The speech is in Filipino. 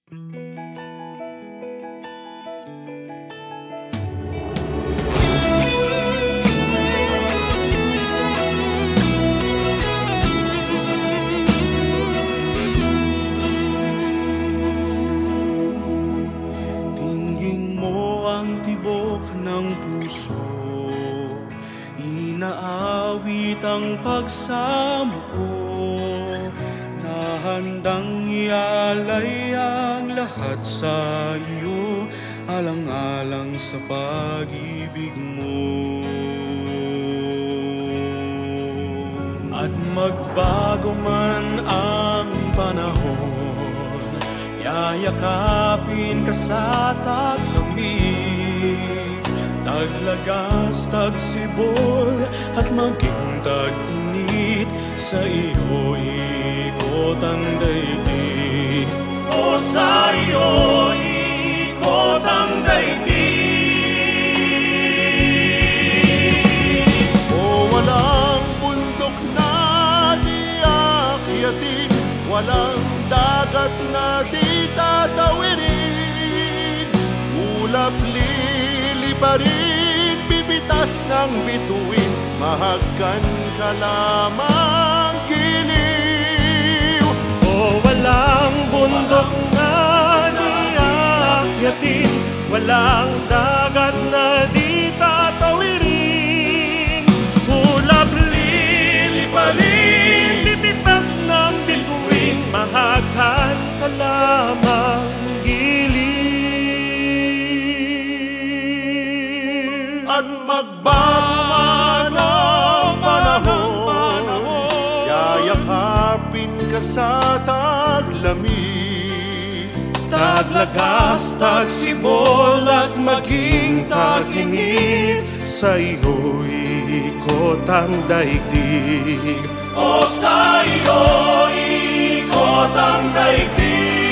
Tingin mo ang tibok ng puso, inaawit ang pagsamo ko, na handang ialay ang lahat sa iyo, alang-alang sa pag-ibig mo. At magbago man ang panahon, yayakapin ka sa taglamig, taglagas, tagsibol, at maging tag-init, sa iyo ikot ang daigdig. O sa iyo ikot ang daigdig. O walang bundok na di aakyatin, walang dagat na di tatawirin, ulap liliparin, bibitas ng bituin, mahagkan ka lamang giliw. O walang bundok na di aakyatin, walang dagat na di tatawirin, ulap liliparin, bibitas ng bituin, mahagkan ka lamang giliw. At magbago man ang panahon, yayakapin ka sa taglamig, taglagas, tagsibol, at maging tag-init, sa iyo ikot ang daigdig. o sa iyo ikot ang daigdig.